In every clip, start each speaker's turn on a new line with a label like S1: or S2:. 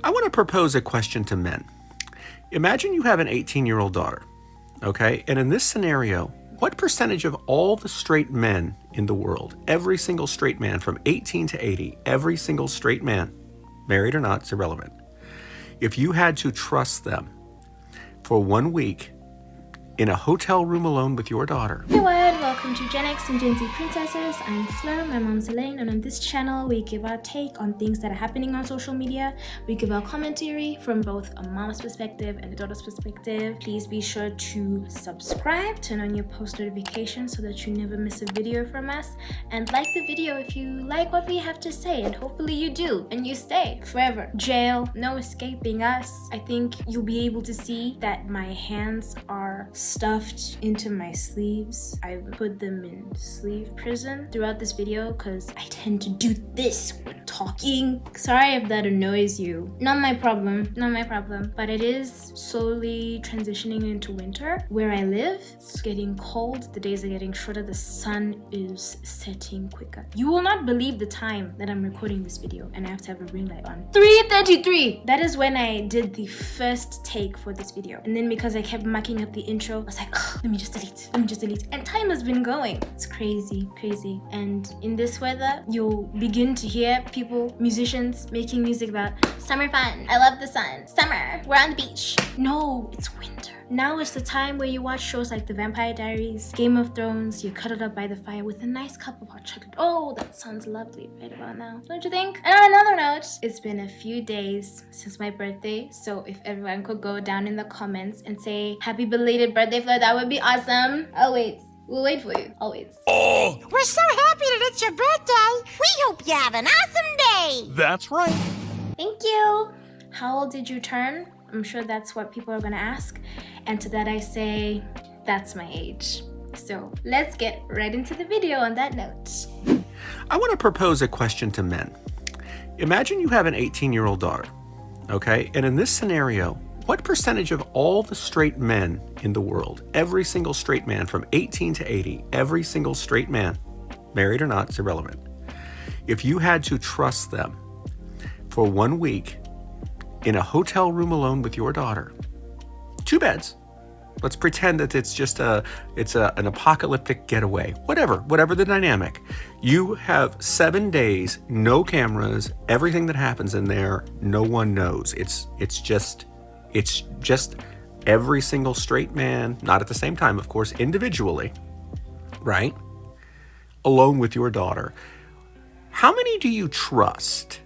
S1: I want to propose a question to men. Imagine you have an 18-year-old daughter, okay? And in this scenario, what percentage of all the straight men in the world, every single straight man from 18 to 80, every single straight man, married or not, it's irrelevant. If you had to trust them for 1 week in a hotel room alone with your daughter.
S2: Hey everyone, welcome to Gen X and Gen Z Princesses. I'm Flo, my mom's Elaine, and on this channel we give our take on things that are happening on social media. We give our commentary from both a mom's perspective and a daughter's perspective. Please be sure to subscribe, turn on your post notifications so that you never miss a video from us, and like the video if you like what we have to say, and hopefully you do and you stay forever. Jail, no escaping us. I think you'll be able to see that my hands are stuffed into my sleeves. I put them in sleeve prison throughout this video because I tend to do this when talking. Sorry if that annoys you. Not my problem, but it is slowly transitioning into winter. Where I live, it's getting cold, the days are getting shorter, the sun is setting quicker. You will not believe the time that I'm recording this video and I have to have a ring light on. 3:33! That is when I did the first take for this video. And then because I kept mucking up the intro, I was like, let me just delete. And time has been going. It's crazy. And in this weather, you'll begin to hear people, musicians, making music about summer fun. I love the sun. Summer. We're on the beach. No, it's winter. Now is the time where you watch shows like The Vampire Diaries, Game of Thrones, you're cuddled up by the fire with a nice cup of hot chocolate. Oh, that sounds lovely right about now, don't you think? And on another note, it's been a few days since my birthday, so if everyone could go down in the comments and say happy belated birthday, Flo, that would be awesome. We'll wait for you. I'll wait.
S3: Oh! We're so happy that it's your birthday. We hope you have an awesome day. That's right.
S2: Thank you. How old did you turn? I'm sure that's what people are gonna ask. And to that I say, that's my age. So let's get right into the video on that note.
S1: I want to propose a question to men. Imagine you have an 18-year-old daughter, okay? And in this scenario, what percentage of all the straight men in the world, every single straight man from 18 to 80, every single straight man, married or not, it's irrelevant. If you had to trust them for 1 week in a hotel room alone with your daughter, 2 beds, let's pretend that it's just an apocalyptic getaway, whatever the dynamic. You have 7 days, no cameras, everything that happens in there, no one knows. It's just every single straight man, not at the same time, of course, individually, right? Alone with your daughter. How many do you trust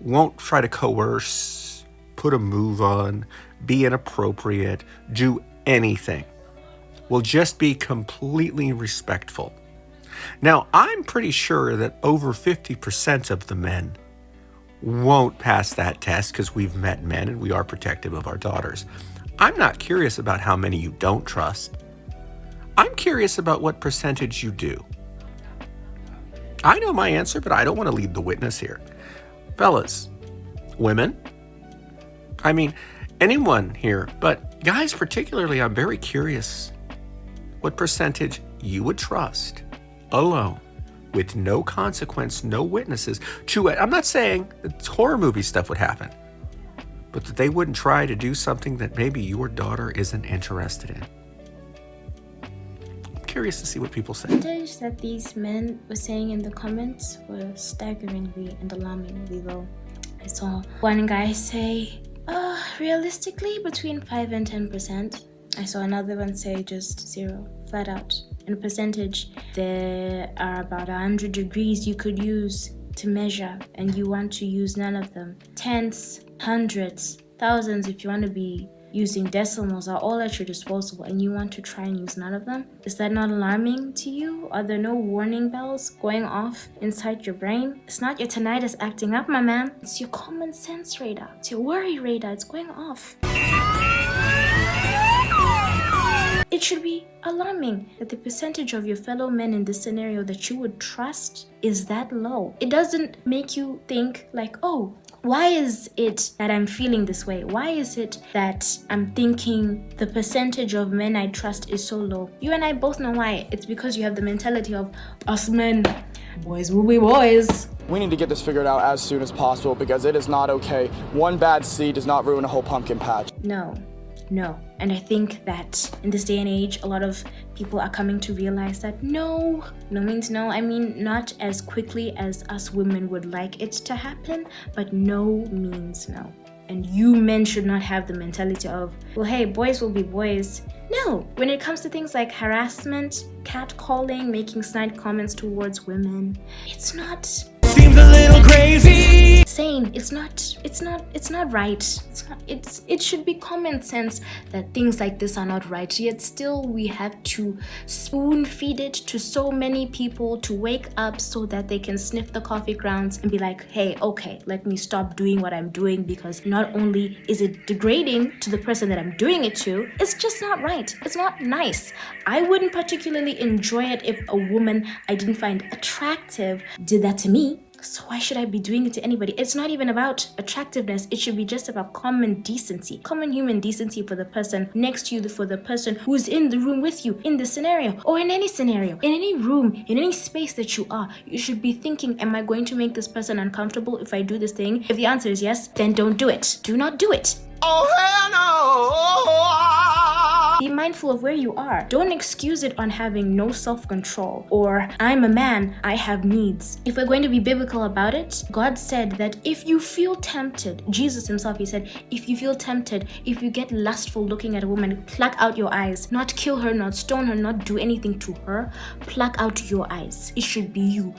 S1: won't try to coerce, put a move on, be inappropriate, do anything? Will just be completely respectful? Now, I'm pretty sure that over 50% of the men won't pass that test because we've met men and we are protective of our daughters. I'm not curious about how many you don't trust. I'm curious about what percentage you do. I know my answer, but I don't want to lead the witness here. Fellas, women, I mean, anyone here, but guys particularly, I'm very curious what percentage you would trust alone with no consequence, no witnesses to it. I'm not saying that horror movie stuff would happen, but that they wouldn't try to do something that maybe your daughter isn't interested in. I'm curious to see what people say.
S2: The percentage that these men were saying in the comments were staggeringly and alarmingly low. I saw one guy say, realistically between 5 and 10%. I saw another one say just 0, flat out. In percentage, there are about 100 degrees you could use to measure, and you want to use none of them. Tenths, hundreds, thousands, if you want to be using decimals, are all at your disposal, and you want to try and use none of them? Is that not alarming to you? Are there no warning bells going off inside your brain? It's not your tinnitus acting up, my man. It's your common sense radar. It's your worry radar. It's going off. It should be alarming that the percentage of your fellow men in this scenario that you would trust is that low. It doesn't make you think like, oh, why is it that I'm feeling this way? Why is it that I'm thinking the percentage of men I trust is so low? You and I both know why. It's because you have the mentality of us men. boys will be boys.
S4: We need to get this figured out as soon as possible because it is not okay. One bad seed does not ruin a whole pumpkin patch.
S2: No. And I think that in this day and age, a lot of people are coming to realize that no means no. I mean, not as quickly as us women would like it to happen, but no means no. And you men should not have the mentality of, well, hey, boys will be boys. No, when it comes to things like harassment, catcalling, making snide comments towards women, it's not...
S1: Seems a little crazy.
S2: Saying it's not right. It should be common sense that things like this are not right. Yet still we have to spoon feed it to so many people to wake up so that they can sniff the coffee grounds and be like, hey, okay, let me stop doing what I'm doing, because not only is it degrading to the person that I'm doing it to, it's just not right. It's not nice. I wouldn't particularly enjoy it if a woman I didn't find attractive did that to me. So why should I be doing it to anybody? It's not even about attractiveness. It should be just about common decency. Common human decency for the person next to you, for the person who's in the room with you, in the scenario, or in any scenario, in any room, in any space that you are. You should be thinking, am I going to make this person uncomfortable if I do this thing? If the answer is yes, then don't do it. Do not do it.
S1: Oh, hell no!
S2: Be mindful of where you are. Don't excuse it on having no self-control or I'm a man, I have needs. If we're going to be biblical about it, God said that if you feel tempted, Jesus himself, he said, if you feel tempted, if you get lustful looking at a woman, pluck out your eyes. Not kill her, not stone her, not do anything to her. Pluck out your eyes. It should be you.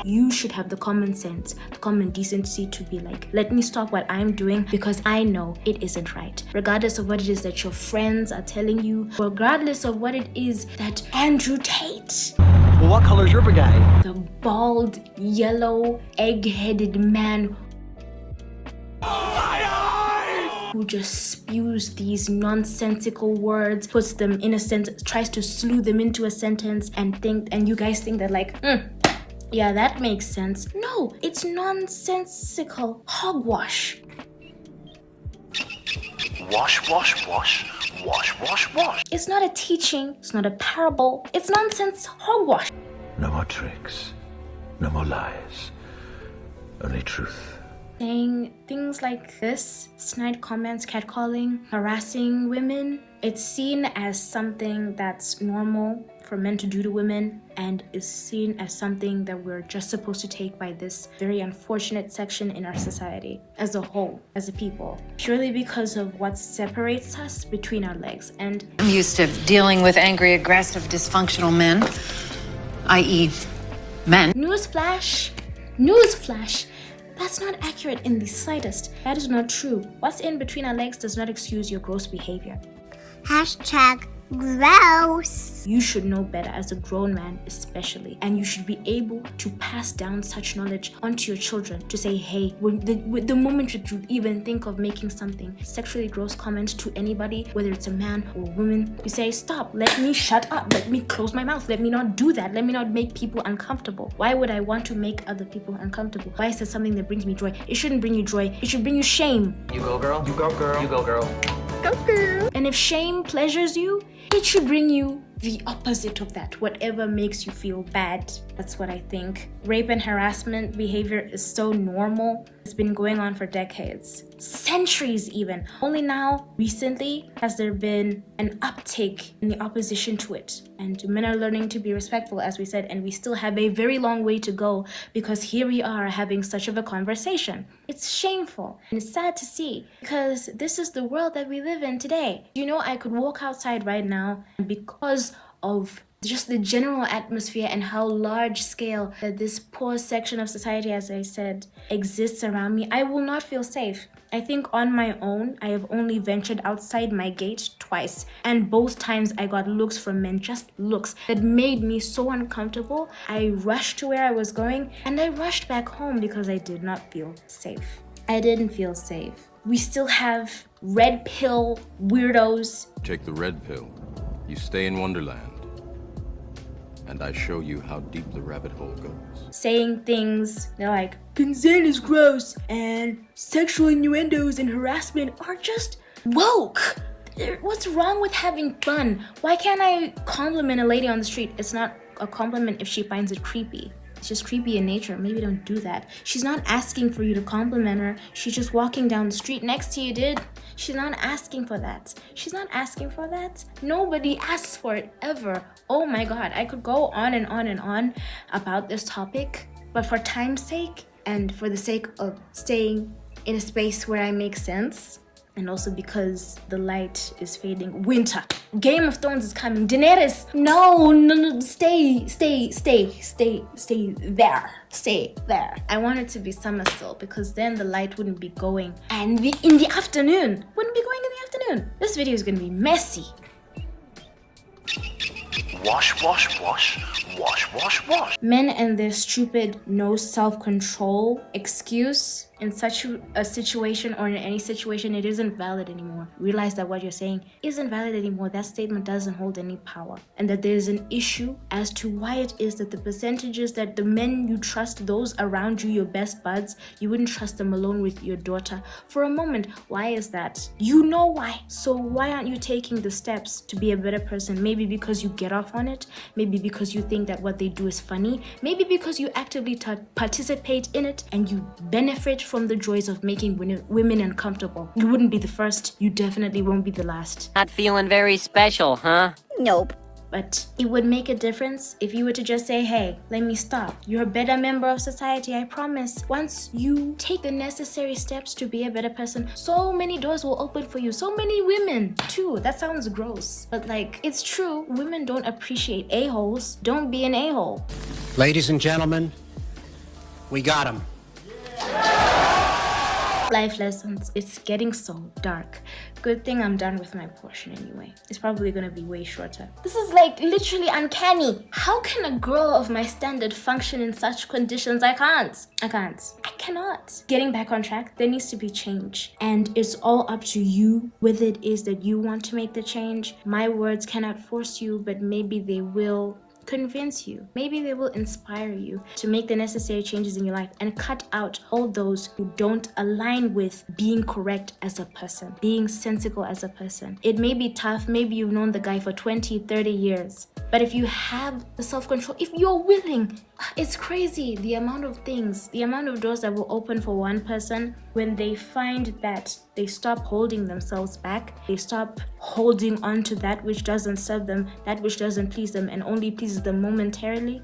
S2: You should have the common sense, the common decency to be like, let me stop what I'm doing because I know it isn't right. Regardless of what it is that your friends are telling you, regardless of what it is that Andrew Tate,
S5: well, what color's your brigade?
S2: the bald, yellow, egg-headed man who just spews these nonsensical words, puts them in a sentence, tries to slew them into a sentence, and you guys think that like, yeah, that makes sense. No, it's nonsensical hogwash.
S6: Wash, wash, wash, wash, wash, wash.
S2: It's not a teaching, it's not a parable, it's nonsense hogwash.
S6: No more tricks, no more lies, only truth.
S2: Saying things like this, snide comments, catcalling, harassing women, it's seen as something that's normal for men to do to women and is seen as something that we're just supposed to take by this very unfortunate section in our society as a whole, as a people, purely because of what separates us between our legs. And
S7: I'm used to dealing with angry, aggressive, dysfunctional men, i.e. men.
S2: Newsflash, that's not accurate in the slightest. That is not true. What's in between our legs does not excuse your gross behavior.
S3: Hashtag gross.
S2: You should know better as a grown man especially, and you should be able to pass down such knowledge onto your children to say, hey, the moment that you even think of making something sexually gross comment to anybody, whether it's a man or a woman, you say, stop, let me shut up, let me close my mouth, let me not do that, let me not make people uncomfortable. Why would I want to make other people uncomfortable? Why is that something that brings me joy? It shouldn't bring you joy, it should bring you shame.
S5: You go, girl. You go, girl. You go, girl.
S2: Go girl. And if shame pleasures you, it should bring you the opposite of that, whatever makes you feel bad. That's what I think. Rape and harassment behavior is so normal. It's been going on for decades, centuries even. Only now, recently, has there been an uptake in the opposition to it. And men are learning to be respectful, as we said, and we still have a very long way to go because here we are having such of a conversation. It's shameful and it's sad to see because this is the world that we live in today. You know, I could walk outside right now and because of just the general atmosphere and how large scale that this poor section of society, as I said, exists around me, I will not feel safe. I think on my own, I have only ventured outside my gate twice, and both times I got looks from men, just looks that made me so uncomfortable. I rushed to where I was going and I rushed back home because I did not feel safe. I didn't feel safe. We still have red pill weirdos.
S8: Take the red pill. You stay in Wonderland. And I show you how deep the rabbit hole goes.
S2: Saying things, they're like, consent is gross, and sexual innuendos and harassment are just woke. What's wrong with having fun? Why can't I compliment a lady on the street? It's not a compliment if she finds it creepy. It's just creepy in nature. Maybe don't do that. She's not asking for you to compliment her. She's just walking down the street next to you, dude. She's not asking for that. She's not asking for that. Nobody asks for it ever. Oh my God, I could go on and on and on about this topic, but for time's sake and for the sake of staying in a space where I make sense, and also because the light is fading. Winter. Game of Thrones is coming. Daenerys. No, stay there. Stay there. I want it to be summer still, because then the light wouldn't be going. And in the afternoon. Wouldn't be going in the afternoon. This video is gonna be messy.
S6: Wash, wash, wash, wash, wash, wash.
S2: Men and their stupid no self-control excuse in such a situation, or in any situation, it isn't valid anymore. Realize that what you're saying isn't valid anymore. That statement doesn't hold any power. And that there's an issue as to why it is that the percentages that the men you trust, those around you, your best buds, you wouldn't trust them alone with your daughter for a moment. Why is that? You know why. So why aren't you taking the steps to be a better person? Maybe because you get off on it. Maybe because you think that what they do is funny. Maybe because you actively participate in it and you benefit from the joys of making women uncomfortable. You wouldn't be the first. You definitely won't be the last.
S9: Not feeling very special, huh?
S3: Nope.
S2: But it would make a difference if you were to just say, hey, let me stop. You're a better member of society, I promise. Once you take the necessary steps to be a better person, so many doors will open for you. So many women, too. That sounds gross. But like, it's true. Women don't appreciate a-holes. Don't be an a-hole.
S10: Ladies and gentlemen, we got him.
S2: Life lessons. It's getting so dark. Good thing I'm done with my portion anyway. It's probably gonna be way shorter. This is like literally uncanny. How can a girl of my standard function in such conditions? I cannot. Getting back on track, there needs to be change. And it's all up to you whether it is that you want to make the change. My words cannot force you, but maybe they will convince you. Maybe they will inspire you to make the necessary changes in your life and cut out all those who don't align with being correct as a person, being sensible as a person. It may be tough. Maybe you've known the guy for 20, 30 years. But if you have the self-control, if you're willing, it's crazy the amount of things, the amount of doors that will open for one person when they find that they stop holding themselves back, they stop holding on to that which doesn't serve them, that which doesn't please them and only pleases them momentarily.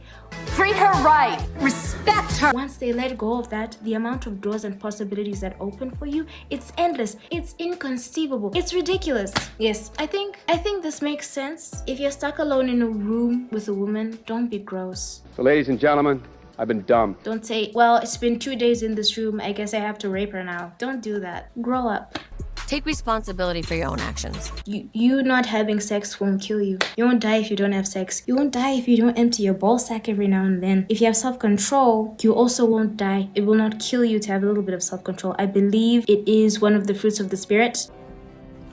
S3: Treat her right. Respect her.
S2: Once they let go of that, the amount of doors and possibilities that open for you, it's endless. It's inconceivable. It's ridiculous. Yes, I think this makes sense. If you're stuck alone in a room with a woman, don't be gross.
S11: So ladies and gentlemen, I've been dumb.
S2: Don't say, well, it's been 2 days in this room, I guess I have to rape her now. Don't do that. Grow up.
S9: Take responsibility for your own actions.
S2: You not having sex won't kill you. You won't die if you don't have sex. You won't die if you don't empty your ball sack every now and then. If you have self-control, you also won't die. It will not kill you to have a little bit of self-control. I believe it is one of the fruits of the spirit.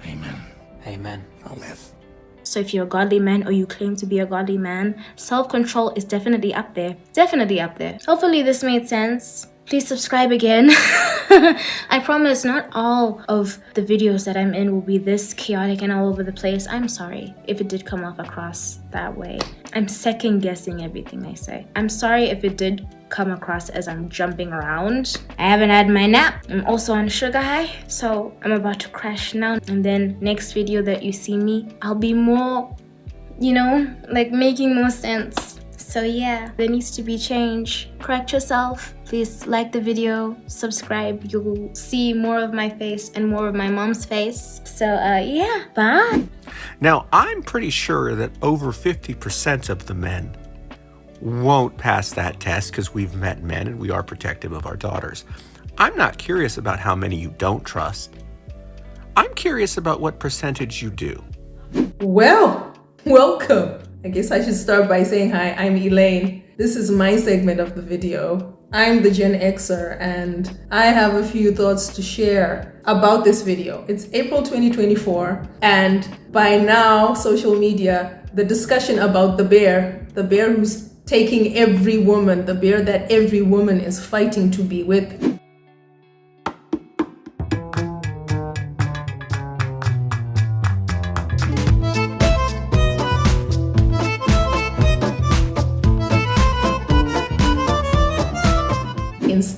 S6: Amen.
S10: Amen.
S6: Amen.
S2: So if you're a godly man or you claim to be a godly man, self-control is definitely up there. Definitely up there. Hopefully this made sense. Please subscribe again. I promise not all of the videos that I'm in will be this chaotic and all over the place. I'm sorry if it did come off across that way. I'm second guessing everything I say. I'm sorry if it did come across as I'm jumping around. I haven't had my nap. I'm also on sugar high, so I'm about to crash now. And then next video that you see me, I'll be more, like making more sense. So yeah, there needs to be change. Correct yourself. Please like the video, subscribe. You'll see more of my face and more of my mom's face. So yeah, bye.
S1: Now, I'm pretty sure that over 50% of the men won't pass that test because we've met men and we are protective of our daughters. I'm not curious about how many you don't trust. I'm curious about what percentage you do.
S12: Well, welcome. I guess I should start by saying hi, I'm Elaine. This is my segment of the video. I'm the Gen Xer and I have a few thoughts to share about this video. It's April 2024 and by now, social media, the discussion about the bear who's taking every woman, the bear that every woman is fighting to be with.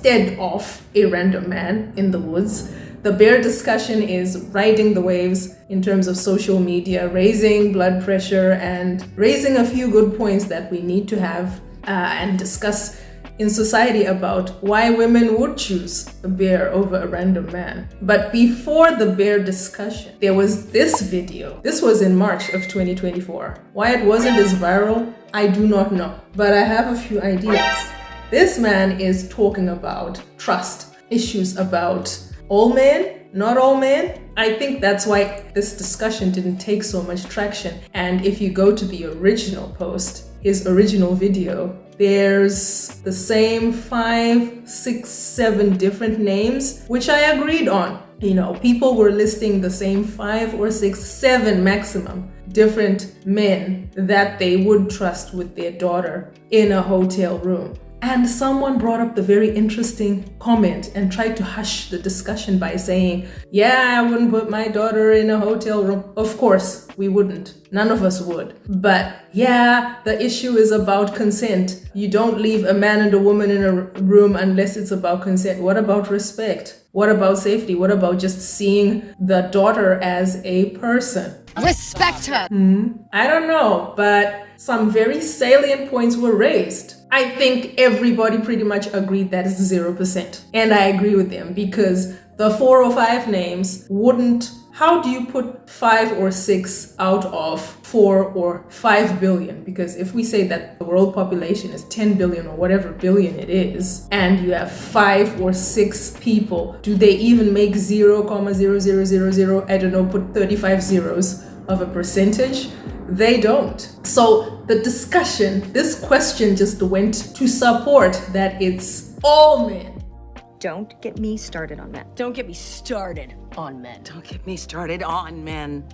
S12: instead of a random man in the woods. The bear discussion is riding the waves in terms of social media, raising blood pressure and raising a few good points that we need to have and discuss in society about why women would choose a bear over a random man. But before the bear discussion, there was this video. This was in March of 2024. Why it wasn't as viral, I do not know, but I have a few ideas. This man is talking about trust, issues about all men, not all men. I think that's why this discussion didn't take so much traction. And if you go to the original post, his original video, there's the same 5, 6, 7 different names, which I agreed on. You know, people were listing the same 5 or 6, 7 maximum different men that they would trust with their daughter in a hotel room. And someone brought up the very interesting comment and tried to hush the discussion by saying, yeah, I wouldn't put my daughter in a hotel room. Of course, we wouldn't. None of us would. But yeah, the issue is about consent. You don't leave a man and a woman in a room unless it's about consent. What about respect? What about safety? What about just seeing the daughter as a person?
S7: Respect her.
S12: I don't know, but some very salient points were raised. I think everybody pretty much agreed that it's 0%. And I agree with them because the 4 or 5 names wouldn't. How do you put 5 or 6 out of 4 or 5 billion? Because if we say that the world population is 10 billion or whatever billion it is, and you have 5 or 6 people, do they even make 0,0000, I don't know, put 35 zeros of a percentage? They don't. So the discussion, this question just went to support that it's all men.
S13: Don't get me started on men.
S14: Don't get me started on men.
S13: Don't get me started on men.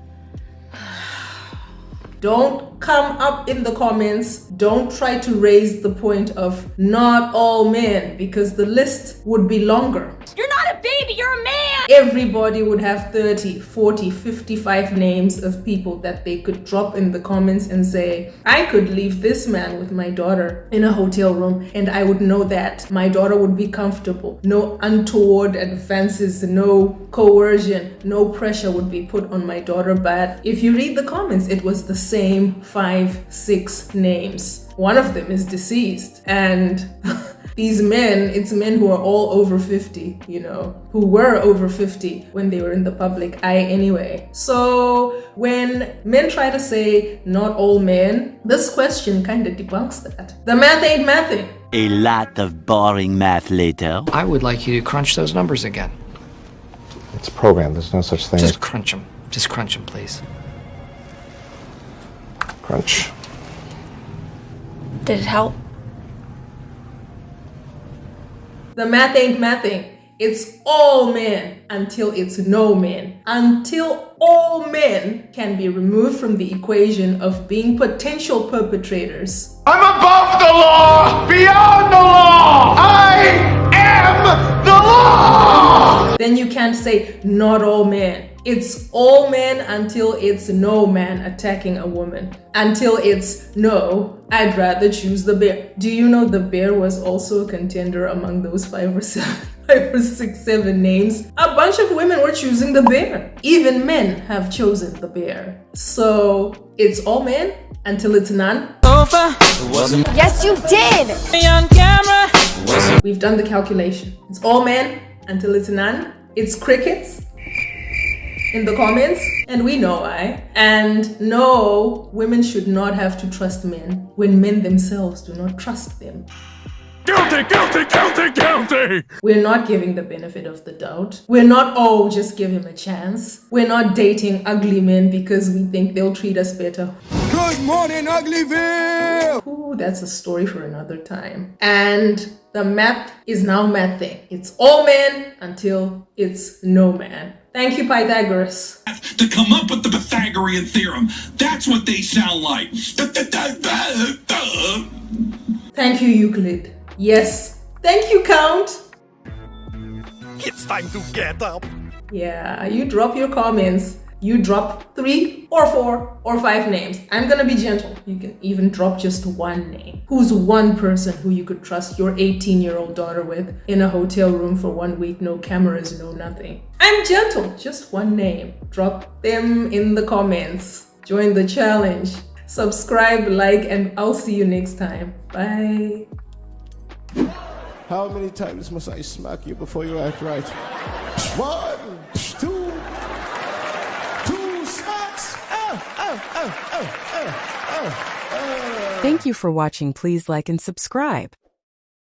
S12: Don't come up in the comments. Don't try to raise the point of not all men because the list would be longer.
S14: You're not a baby, you're a man!
S12: Everybody would have 30, 40, 55 names of people that they could drop in the comments and say, I could leave this man with my daughter in a hotel room and I would know that my daughter would be comfortable. No untoward advances, no coercion, no pressure would be put on my daughter. But if you read the comments, it was the same 5, 6 names. One of them is deceased. And these men, it's men who are all over 50, you know, who were over 50 when they were in the public eye anyway. So when men try to say not all men, this question kind of debunks that. The math ain't mathing.
S15: A lot of boring math later.
S10: I would like you to crunch those numbers again.
S16: It's programmed. There's no such thing as...
S10: Just crunch them. Just crunch them, please.
S16: Crunch.
S2: Did it help?
S12: The math ain't mathing. It's all men until it's no men. Until all men can be removed from the equation of being potential perpetrators.
S17: I'm above the law, beyond the law. I am the law.
S12: Then you can't say not all men. It's all men until it's no man attacking a woman. Until it's no, I'd rather choose the bear. Do you know the bear was also a contender among those 5 or 6, 7 names? A bunch of women were choosing the bear. Even men have chosen the bear. So it's all men until it's none.
S3: Yes, you did!
S12: On camera. We've done the calculation. It's all men until it's none. It's crickets in the comments, and we know why. And no, women should not have to trust men when men themselves do not trust them.
S17: Guilty, guilty, guilty, guilty!
S12: We're not giving the benefit of the doubt. We're not, oh, just give him a chance. We're not dating ugly men because we think they'll treat us better.
S17: Good morning, Uglyville!
S12: Ooh, that's a story for another time. And the math is now mathing. It's all men until it's no man. Thank you, Pythagoras.
S18: To come up with the Pythagorean theorem. That's what they sound like.
S12: Thank you, Euclid. Yes. Thank you, Count.
S17: It's time to get up.
S12: Yeah, you drop your comments. You drop 3 or 4 or 5 names. I'm gonna be gentle. You can even drop just one name. Who's one person who you could trust your 18-year-old daughter with in a hotel room for 1 week, no cameras, no nothing? I'm gentle, just one name. Drop them in the comments. Join the challenge. Subscribe, like, and I'll see you next time. Bye.
S19: How many times must I smack you before you act right? 1, 2 smacks.
S20: Thank you for watching. Please like and subscribe.